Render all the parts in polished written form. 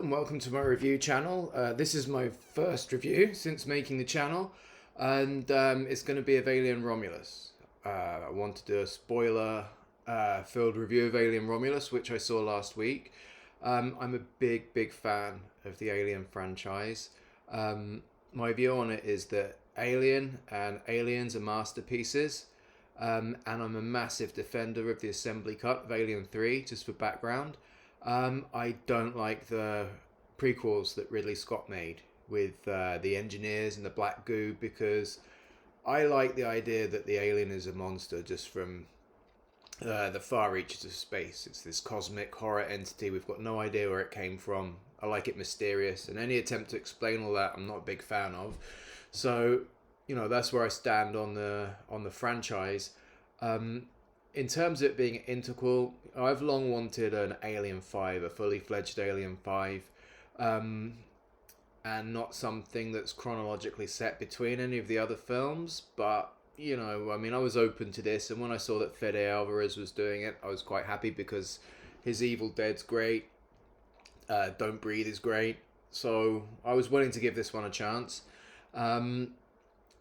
and welcome to my review channel. This is my first review since making the channel, and it's going to be of Alien Romulus. I want to do a spoiler filled review of Alien Romulus, which I saw last week. I'm a big fan of the Alien franchise. My view on it is that Alien and Aliens are masterpieces, and I'm a massive defender of the assembly cut of Alien 3, just for background. I don't like the prequels that Ridley Scott made with the engineers and the black goo, because I like the idea that the alien is a monster just from the far reaches of space. It's this cosmic horror entity. We've got no idea where it came from. I like it mysterious, and any attempt to explain all that I'm not a big fan of. So, that's where I stand on the franchise. In terms of it being integral, I've long wanted an Alien 5, a fully fledged Alien 5, and not something that's chronologically set between any of the other films. But, I was open to this, and when I saw that Fede Alvarez was doing it, I was quite happy, because his Evil Dead's great, Don't Breathe is great, so I was willing to give this one a chance. I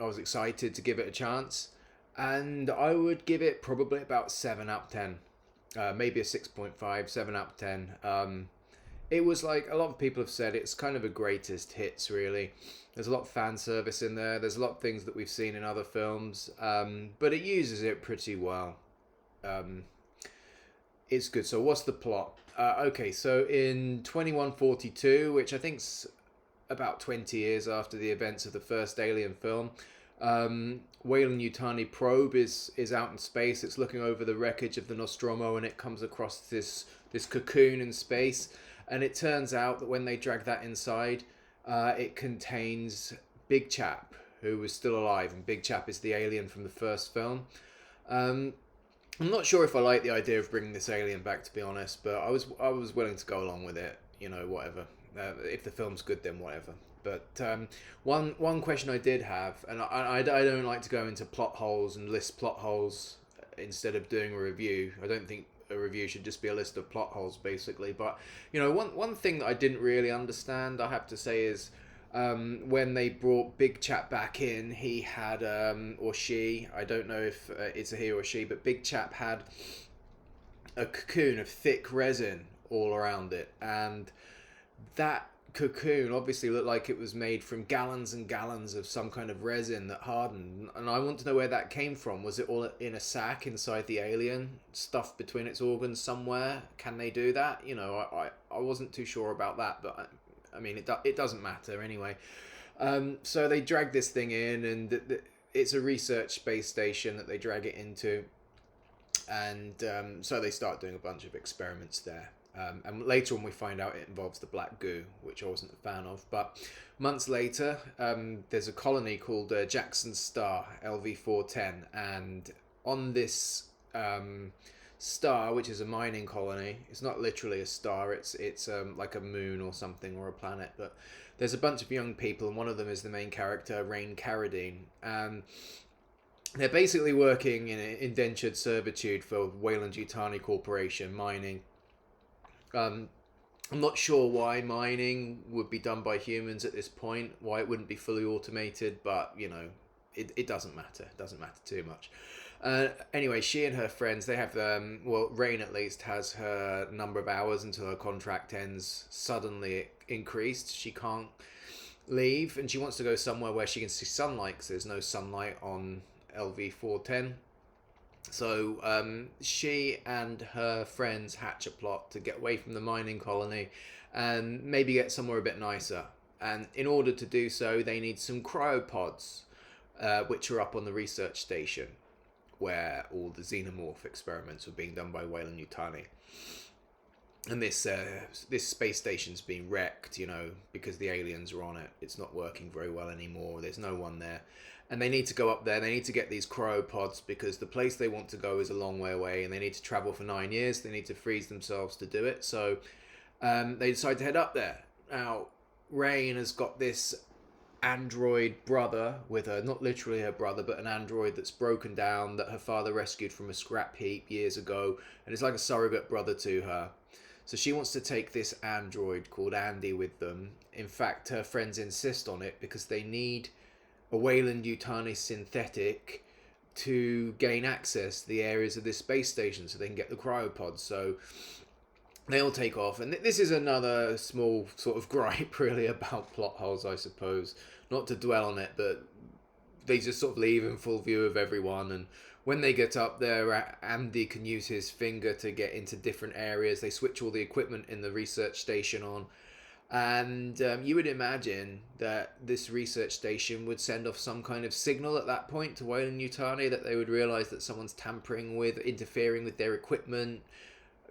was excited to give it a chance. And I would give it probably about 7 out of 10. Maybe a 6.5, 7 out of 10. It was like a lot of people have said, it's kind of a greatest hits, really. There's a lot of fan service in there. There's a lot of things that we've seen in other films. But it uses it pretty well. It's good. So what's the plot? Okay, so in 2142, which I think's about 20 years after the events of the first Alien film, Weyland-Yutani probe is out in space. It's looking over the wreckage of the Nostromo, and it comes across this cocoon in space. And it turns out that when they drag that inside, it contains Big Chap, who was still alive. And Big Chap is the alien from the first film. I'm not sure if I like the idea of bringing this alien back, to be honest, but I was willing to go along with it. Whatever. If the film's good, then whatever. But one question I did have, and I don't like to go into plot holes and list plot holes instead of doing a review. I don't think a review should just be a list of plot holes, basically. But one thing that I didn't really understand, I have to say, is when they brought Big Chap back in, he had or she, I don't know if it's a he or she, but Big Chap had a cocoon of thick resin all around it, and that cocoon obviously looked like it was made from gallons and gallons of some kind of resin that hardened, and I want to know where that came from. Was it all in a sack inside the alien, stuffed between its organs somewhere? Can they do that? I wasn't too sure about that, but it doesn't matter anyway. So they drag this thing in, and it's a research space station that they drag it into, and so they start doing a bunch of experiments there. And later on we find out it involves the black goo, which I wasn't a fan of. But months later, there's a colony called Jackson Star, LV-410. And on this star, which is a mining colony, it's not literally a star, it's like a moon or something, or a planet. But there's a bunch of young people, and one of them is the main character, Rain Carradine. They're basically working in indentured servitude for Weyland-Yutani Corporation, mining. I'm not sure why mining would be done by humans at this point, why it wouldn't be fully automated, but, it doesn't matter. It doesn't matter too much. Anyway, she and her friends, they have, Rain at least has her number of hours until her contract ends suddenly increased. She can't leave, and she wants to go somewhere where she can see sunlight, because there's no sunlight on LV-410. So she and her friends hatch a plot to get away from the mining colony and maybe get somewhere a bit nicer. And in order to do so, they need some cryopods, which are up on the research station where all the xenomorph experiments were being done by Weyland-Yutani. And this space station's been wrecked, because the aliens are on it. It's not working very well anymore. There's no one there. And they need to go up there. They need to get these cryopods, because the place they want to go is a long way away, and they need to travel for 9 years. They need to freeze themselves to do it. So they decide to head up there. Now, Rain has got this android brother with her, not literally her brother, but an android that's broken down, that her father rescued from a scrap heap years ago, and it's like a surrogate brother to her. So she wants to take this android called Andy with them. In fact, her friends insist on it because they need a Weyland-Yutani synthetic to gain access to the areas of this space station so they can get the cryopods. So they all take off, and this is another small sort of gripe really about plot holes, I suppose. Not to dwell on it, but they just sort of leave in full view of everyone, and when they get up there, Andy can use his finger to get into different areas. They switch all the equipment in the research station on, and you would imagine that this research station would send off some kind of signal at that point to Weyland-Yutani, that they would realise that someone's tampering with, interfering with their equipment,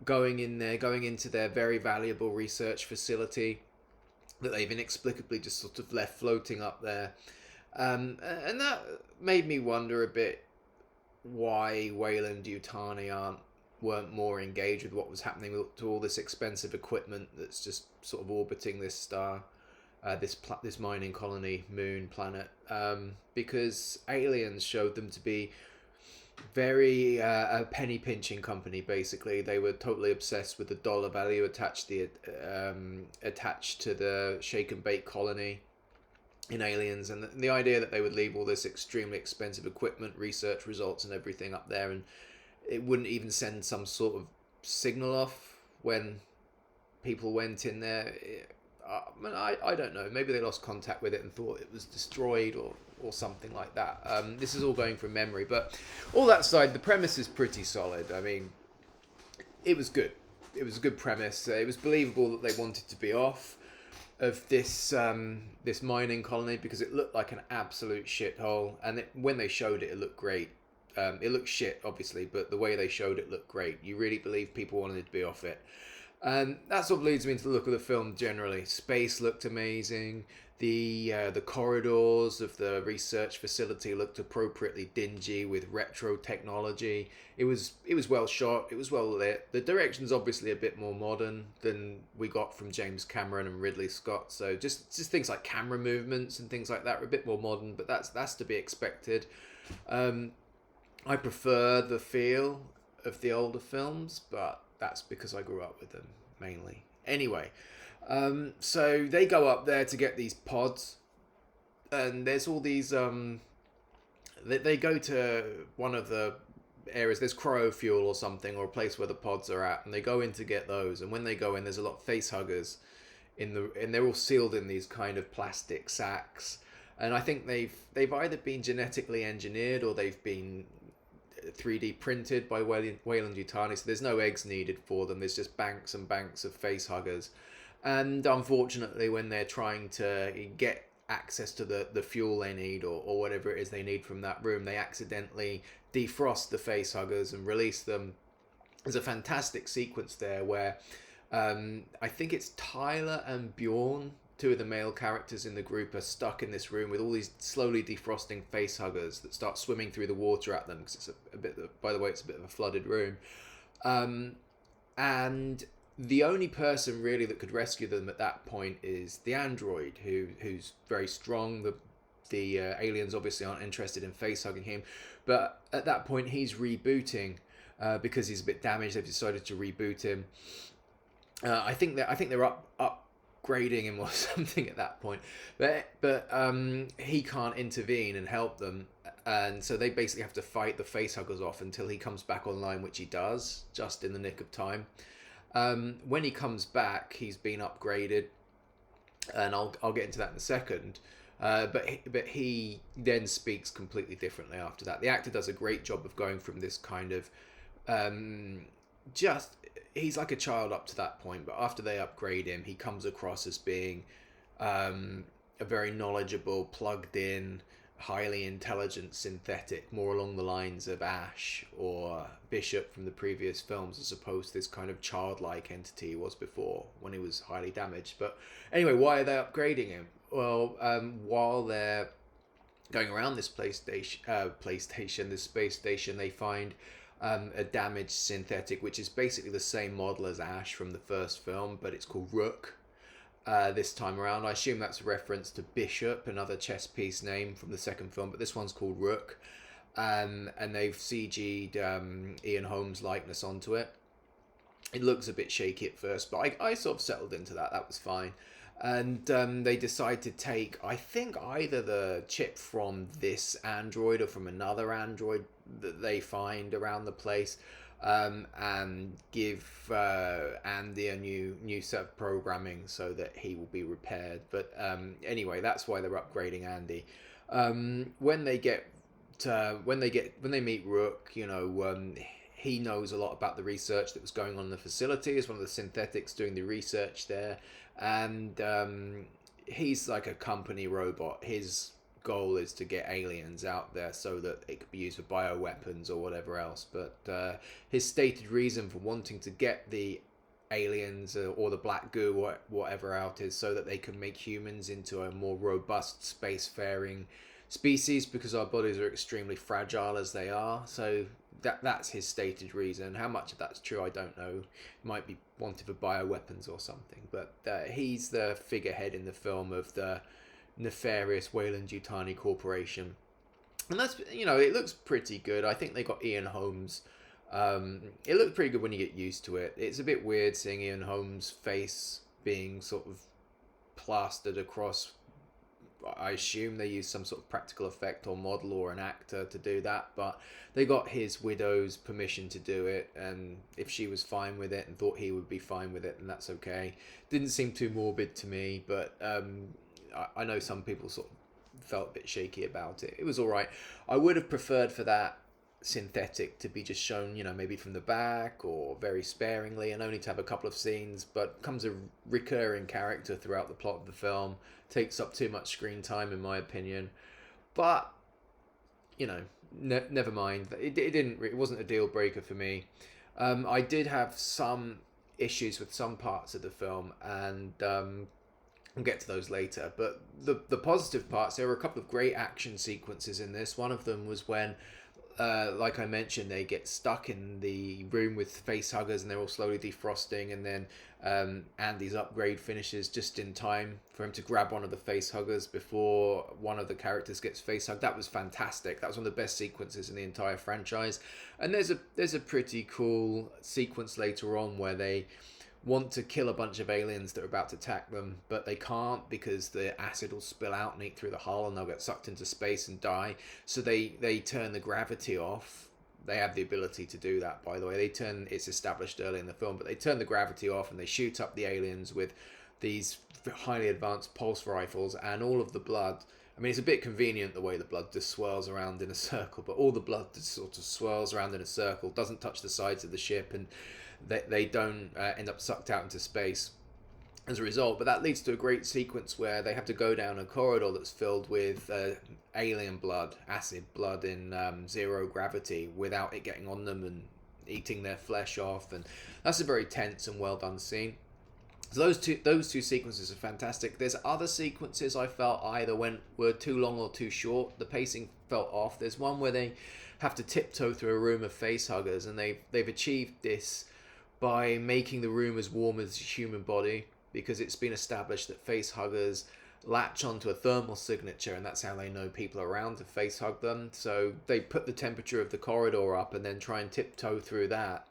going in there, going into their very valuable research facility that they've inexplicably just sort of left floating up there. And that made me wonder a bit why Weyland-Yutani weren't more engaged with what was happening to all this expensive equipment that's just sort of orbiting this star, this mining colony, moon, planet, because aliens showed them to be very a penny pinching company. Basically, they were totally obsessed with the dollar value attached to the shake and bake colony in Aliens, and the idea that they would leave all this extremely expensive equipment, research results and everything up there, and it wouldn't even send some sort of signal off when people went in there. I don't know, maybe they lost contact with it and thought it was destroyed or something like that. This is all going from memory, but all that aside, the premise is pretty solid. I mean, it was good. It was a good premise. It was believable that they wanted to be off of this this mining colony because it looked like an absolute shithole, and when they showed it, it looked great. It looked shit, obviously, but the way they showed it looked great. You really believe people wanted to be off it. And that sort of leads me into the look of the film generally. Space looked amazing. The corridors of the research facility looked appropriately dingy with retro technology. It was well shot. It was well lit. The direction's obviously a bit more modern than we got from James Cameron and Ridley Scott. So just things like camera movements and things like that are a bit more modern, but that's to be expected. I prefer the feel of the older films, but that's because I grew up with them mainly. Anyway. So they go up there to get these pods, and there's all these they go to one of the areas, there's cryo fuel or something, or a place where the pods are at, and they go in to get those, and when they go in, there's a lot of face huggers and they're all sealed in these kind of plastic sacks, and I think they've either been genetically engineered or they've been 3D printed by Weyland-Yutani, so there's no eggs needed for them. There's just banks and banks of face huggers. And unfortunately, when they're trying to get access to the fuel they need or whatever it is they need from that room, they accidentally defrost the face huggers and release them. There's a fantastic sequence there where I think it's Tyler and Bjorn, two of the male characters in the group, are stuck in this room with all these slowly defrosting face huggers that start swimming through the water at them, because it's a bit by the way, it's a bit of a flooded room. And the only person really that could rescue them at that point is the android, who's very strong. The aliens obviously aren't interested in face hugging him, but at that point he's rebooting because he's a bit damaged. They've decided to reboot him. I think they're upgrading him or something at that point, but he can't intervene and help them, and so they basically have to fight the face huggers off until he comes back online, which he does just in the nick of time. When he comes back, he's been upgraded, and I'll get into that in a second. But he then speaks completely differently after that. The actor does a great job of going from this kind of he's like a child up to that point, but after they upgrade him, he comes across as being a very knowledgeable, plugged in, highly intelligent synthetic, more along the lines of Ash or Bishop from the previous films, as opposed to this kind of childlike entity he was before when he was highly damaged. But anyway, why are they upgrading him? Well, while they're going around this this space station, they find a damaged synthetic, which is basically the same model as Ash from the first film, but it's called Rook. This time around, I assume that's a reference to Bishop, another chess piece name from the second film, but this one's called Rook, and they've CG'd Ian Holmes' likeness onto it. It looks a bit shaky at first, but I sort of settled into that. That was fine. And they decide to take, I think, either the chip from this android or from another android that they find around the place, and give Andy a new set of programming so that he will be repaired. But anyway, that's why they're upgrading Andy. When they get when they meet Rook, he knows a lot about the research that was going on in the facility. He's one of the synthetics doing the research there, and he's like a company robot. His goal is to get aliens out there so that it could be used for bioweapons or whatever else. But his stated reason for wanting to get the aliens or the black goo or whatever out is so that they can make humans into a more robust spacefaring species, because our bodies are extremely fragile as they are. So that's his stated reason. How much of that's true, I don't know. It might be wanted for bioweapons or something. But he's the figurehead in the film of the nefarious Weyland-Yutani Corporation. And that's, it looks pretty good. I think they got Ian Holmes. It looks pretty good when you get used to it. It's a bit weird seeing Ian Holmes' face being sort of plastered across. I assume they used some sort of practical effect or model or an actor to do that, but they got his widow's permission to do it, and if she was fine with it and thought he would be fine with it, then that's okay. Didn't seem too morbid to me, but I know some people sort of felt a bit shaky about it. It was all right. I would have preferred for that synthetic to be just shown, maybe from the back or very sparingly, and only to have a couple of scenes, but becomes a recurring character throughout the plot of the film. Takes up too much screen time, in my opinion. But never mind. It wasn't a deal breaker for me. I did have some issues with some parts of the film, and I'll get to those later. But the positive parts, there were a couple of great action sequences in this. One of them was when, like I mentioned, they get stuck in the room with face huggers and they're all slowly defrosting, and then Andy's upgrade finishes just in time for him to grab one of the face huggers before one of the characters gets face hugged. That was fantastic. That was one of the best sequences in the entire franchise. And there's a pretty cool sequence later on where they want to kill a bunch of aliens that are about to attack them, but they can't because the acid will spill out and eat through the hull and they'll get sucked into space and die. So they turn the gravity off. They have the ability to do that, by the way. It's established early in the film, but they turn the gravity off and they shoot up the aliens with these highly advanced pulse rifles, and all of the blood. I mean, it's a bit convenient the way the blood just swirls around in a circle, but all the blood just sort of swirls around in a circle, doesn't touch the sides of the ship, and they don't end up sucked out into space as a result. But that leads to a great sequence where they have to go down a corridor that's filled with alien blood, acid blood in zero gravity, without it getting on them and eating their flesh off, and that's a very tense and well done scene. So those two sequences are fantastic. There's other sequences I felt either were too long or too short. The pacing felt off. There's one where they have to tiptoe through a room of face huggers, and they've achieved this by making the room as warm as a human body, because it's been established that face huggers latch onto a thermal signature, and that's how they know people are around to face hug them. So they put the temperature of the corridor up and then try and tiptoe through that,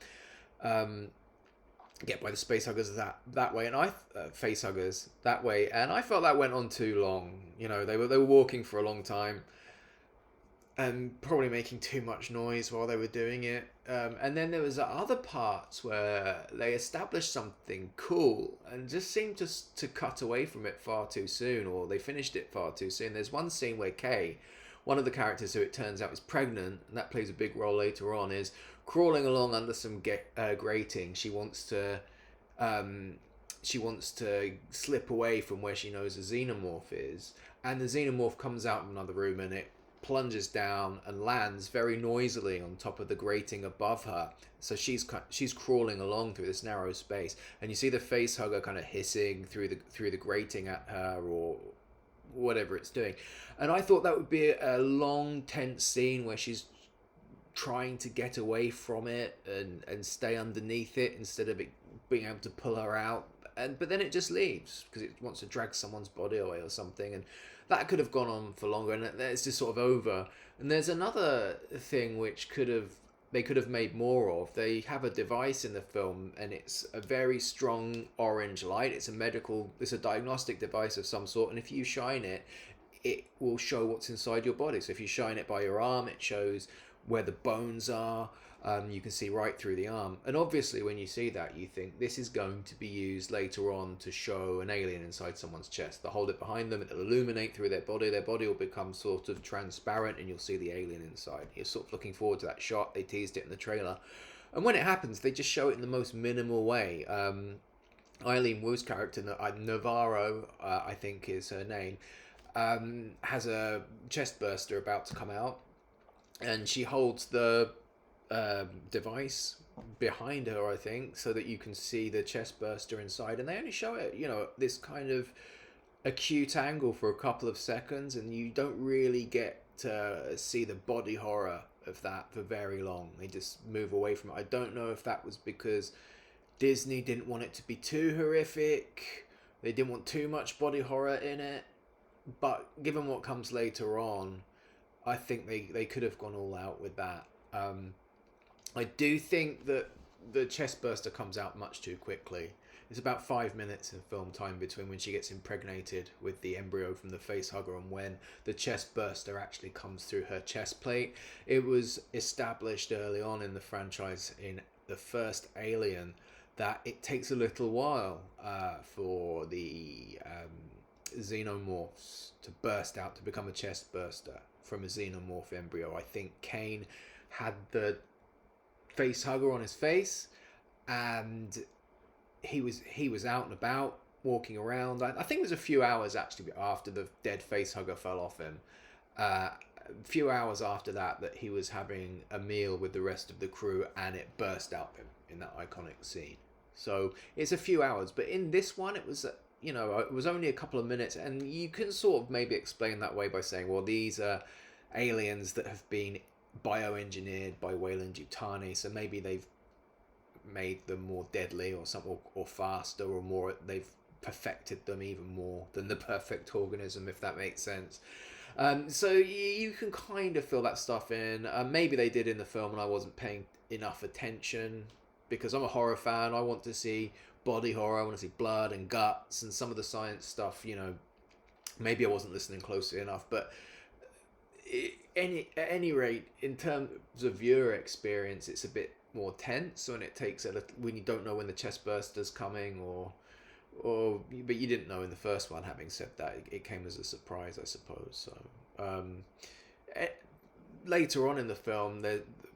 get by the space huggers that way, and face huggers that way, and I felt that went on too long. They were walking for a long time and probably making too much noise while they were doing it. And then there was other parts where they established something cool and just seemed to cut away from it far too soon, or they finished it far too soon. There's one scene where Kay, one of the characters who it turns out is pregnant, and that plays a big role later on, is crawling along under some grating. She wants to slip away from where she knows a xenomorph is, and the xenomorph comes out of another room and it plunges down and lands very noisily on top of the grating above her. So she's crawling along through this narrow space, and you see the face hugger kind of hissing through the grating at her, or whatever it's doing. And I thought that would be a long, tense scene where she's trying to get away from it and stay underneath it instead of it being able to pull her out. But then it just leaves because it wants to drag someone's body away or something, and that could have gone on for longer, and it's just sort of over. And there's another thing which could have they could have made more of. They have a device in the film, and it's a very strong orange light. It's a diagnostic device of some sort, and if you shine it, it will show what's inside your body. So if you shine it by your arm, it shows where the bones are. You can see right through the arm. And obviously, when you see that, you think this is going to be used later on to show an alien inside someone's chest. They'll hold it behind them, it'll illuminate through their body. Their body will become sort of transparent, and you'll see the alien inside. You're sort of looking forward to that shot. They teased it in the trailer. And when it happens, they just show it in the most minimal way. Eileen Wu's character, Navarro, I think is her name, has a chest burster about to come out, and she holds the device behind her, I think, so that you can see the chest burster inside. And they only show it, this kind of acute angle for a couple of seconds, and you don't really get to see the body horror of that for very long. They just move away from it. I don't know if that was because Disney didn't want it to be too horrific, they didn't want too much body horror in it, but given what comes later on, I think they could have gone all out with that. I do think that the chest burster comes out much too quickly. It's about 5 minutes in film time between when she gets impregnated with the embryo from the facehugger and when the chest burster actually comes through her chest plate. It was established early on in the franchise in the first Alien that it takes a little while for the xenomorphs to burst out to become a chest burster from a xenomorph embryo. I think Kane had the face hugger on his face, and he was out and about walking around. I think it was a few hours actually after the dead face hugger fell off him, a few hours after that he was having a meal with the rest of the crew, and it burst out him in that iconic scene. So it's a few hours, but in this one it was it was only a couple of minutes, and you can sort of maybe explain that way by saying, well, these are aliens that have been bioengineered by Weyland-Yutani, so maybe they've made them more deadly or something, or faster, or more, they've perfected them even more than the perfect organism, if that makes sense. So you can kind of fill that stuff in. Maybe they did in the film and I wasn't paying enough attention, because I'm a horror fan. I want to see body horror, I want to see blood and guts, and some of the science stuff, maybe I wasn't listening closely enough. But at any rate, in terms of viewer experience, it's a bit more tense when it takes a little, when you don't know when the chest burster's coming, but you didn't know in the first one. Having said that, it came as a surprise, I suppose. So later on in the film,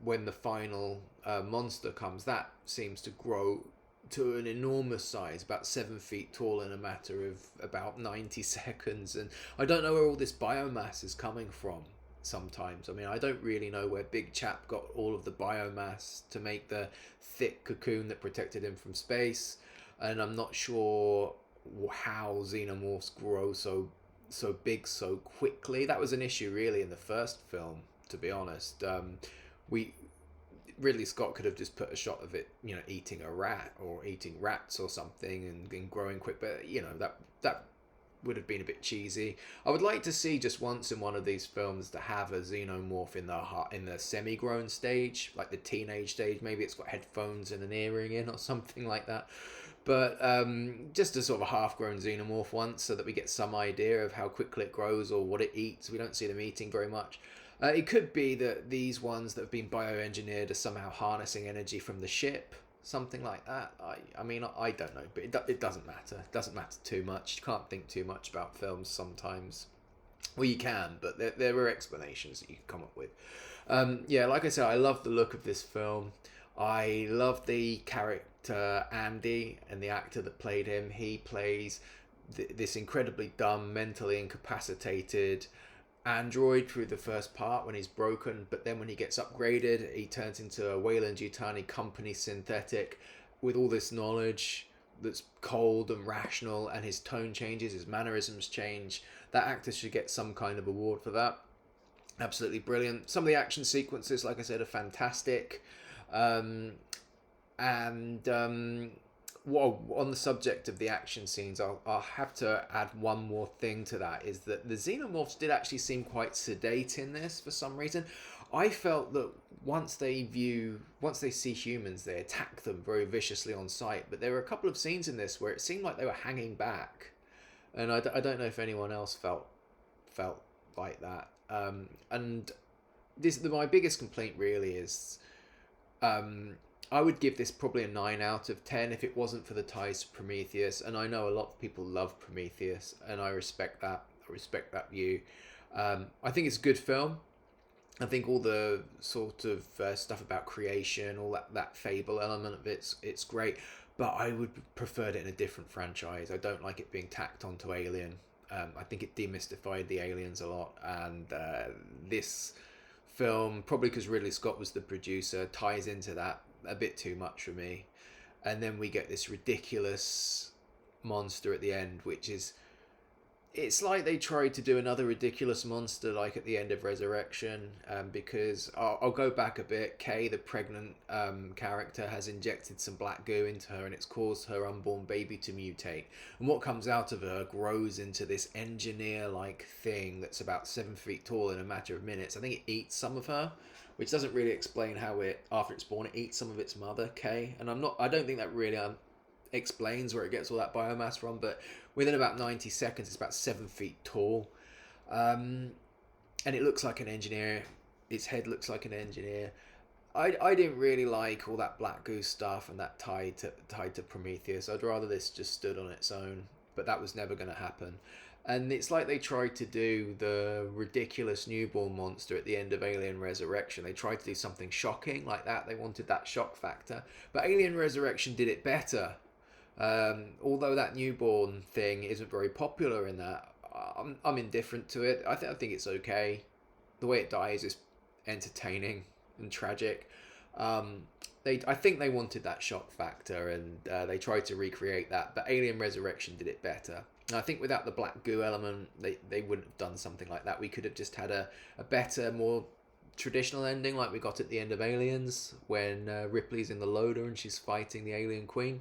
when the final monster comes, that seems to grow to an enormous size, about 7 feet tall in a matter of about 90 seconds. And I don't know where all this biomass is coming from sometimes. I mean, I don't really know where Big Chap got all of the biomass to make the thick cocoon that protected him from space, and I'm not sure how xenomorphs grow so big so quickly. That was an issue really in the first film, to be honest. Ridley Scott could have just put a shot of it, eating a rat or eating rats or something and growing quick, but that would have been a bit cheesy. I would like to see just once in one of these films to have a xenomorph in the semi-grown stage, like the teenage stage. Maybe it's got headphones and an earring in or something like that. But just a sort of a half-grown xenomorph once, so that we get some idea of how quickly it grows or what it eats. We don't see them eating very much. It could be that these ones that have been bioengineered are somehow harnessing energy from the ship, something like that. I mean, I don't know, but it doesn't matter. It doesn't matter too much. You can't think too much about films sometimes. Well, you can, but there are explanations that you can come up with. Like I said, I love the look of this film. I love the character Andy and the actor that played him. He plays this incredibly dumb, mentally incapacitated android through the first part when he's broken, but then when he gets upgraded, he turns into a Weyland-Yutani company synthetic with all this knowledge that's cold and rational, and his tone changes, his mannerisms change. That actor should get some kind of award for that. Absolutely brilliant. Some of the action sequences, like I said, are fantastic. Well, on the subject of the action scenes, I'll have to add one more thing to that, is that the xenomorphs did actually seem quite sedate in this for some reason. I felt that once they see humans, they attack them very viciously on sight. But there were a couple of scenes in this where it seemed like they were hanging back, and I don't know if anyone else felt like that. And my biggest complaint really is, I would give this probably a 9 out of 10 if it wasn't for the ties to Prometheus. And I know a lot of people love Prometheus, and I respect that. I respect that view. I think it's a good film. I think all the sort of stuff about creation, all that fable element of it's great. But I would prefer it in a different franchise. I don't like it being tacked onto Alien. I think it demystified the aliens a lot, and this film, probably because Ridley Scott was the producer, ties into that a bit too much for me. And then we get this ridiculous monster at the end, which is, it's like they tried to do another ridiculous monster like at the end of Resurrection, because I'll go back a bit. Kay, the pregnant character, has injected some black goo into her, and it's caused her unborn baby to mutate, and what comes out of her grows into this engineer-like thing that's about 7 feet tall in a matter of minutes. I think it eats some of her, which doesn't really explain how it, after it's born, it eats some of its mother, Kay, and I don't think that really explains where it gets all that biomass from, but within about 90 seconds it's about 7 feet tall, and it looks like an engineer. Its head looks like an engineer. I didn't really like all that black goo stuff and that tied to Prometheus. I'd rather this just stood on its own, but that was never going to happen. And it's like they tried to do the ridiculous newborn monster at the end of Alien Resurrection. They tried to do something shocking like that. They wanted that shock factor, but Alien Resurrection did it better. Although that newborn thing isn't very popular in that, I'm indifferent to it. I think it's okay. The way it dies is entertaining and tragic. I think they wanted that shock factor, and they tried to recreate that, but Alien Resurrection did it better. And I think without the black goo element, they wouldn't have done something like that. We could have just had a better, more traditional ending like we got at the end of Aliens, when Ripley's in the loader and she's fighting the alien queen.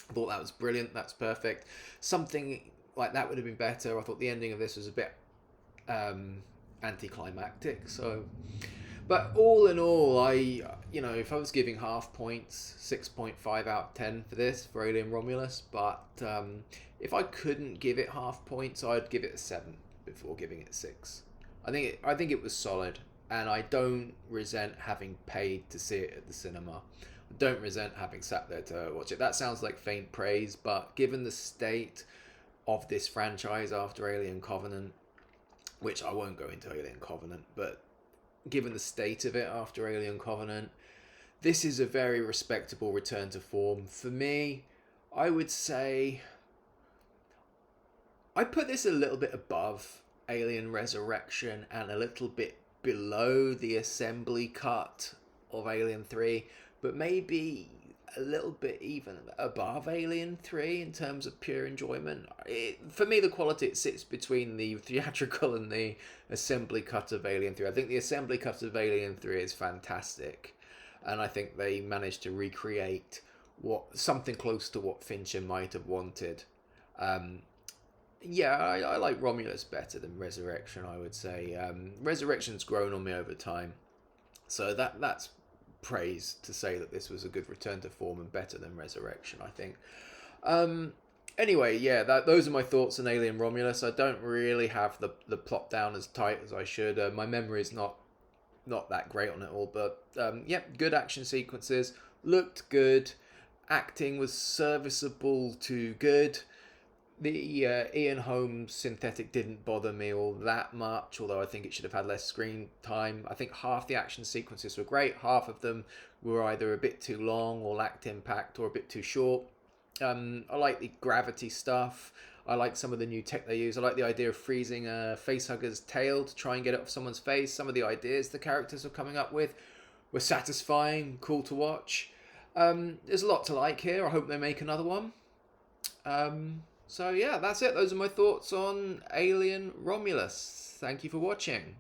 I thought that was brilliant. That's perfect. Something like that would have been better. I thought the ending of this was a bit anticlimactic. So, but all in all, if I was giving half points, 6.5 out of 10 for this, for Alien Romulus. But if I couldn't give it half points, I'd give it a 7 before giving it 6. I think it was solid, and I don't resent having paid to see it at the cinema. Don't resent having sat there to watch it. That sounds like faint praise, but given the state of this franchise after Alien Covenant, which I won't go into Alien Covenant, but given the state of it after Alien Covenant, this is a very respectable return to form. For me, I would say I put this a little bit above Alien Resurrection and a little bit below the assembly cut of Alien 3. But maybe a little bit even above Alien 3 in terms of pure enjoyment. For me, the quality, it sits between the theatrical and the assembly cut of Alien 3. I think the assembly cut of Alien 3 is fantastic, and I think they managed to recreate something close to what Fincher might have wanted. I like Romulus better than Resurrection, I would say. Resurrection's grown on me over time, so that's praise to say that this was a good return to form and better than Resurrection, I think. Anyway, those are my thoughts on Alien Romulus. I don't really have the plot down as tight as I should. My memory is not that great on it all, but good action sequences, looked good, acting was serviceable to good. The Ian Holmes synthetic didn't bother me all that much, although I think it should have had less screen time. I think half the action sequences were great, half of them were either a bit too long or lacked impact or a bit too short. I like the gravity stuff. I like some of the new tech they use. I like the idea of freezing a facehugger's tail to try and get it off someone's face. Some of the ideas the characters were coming up with were satisfying, cool to watch. There's a lot to like here. I hope they make another one. So yeah, that's it. Those are my thoughts on Alien Romulus. Thank you for watching.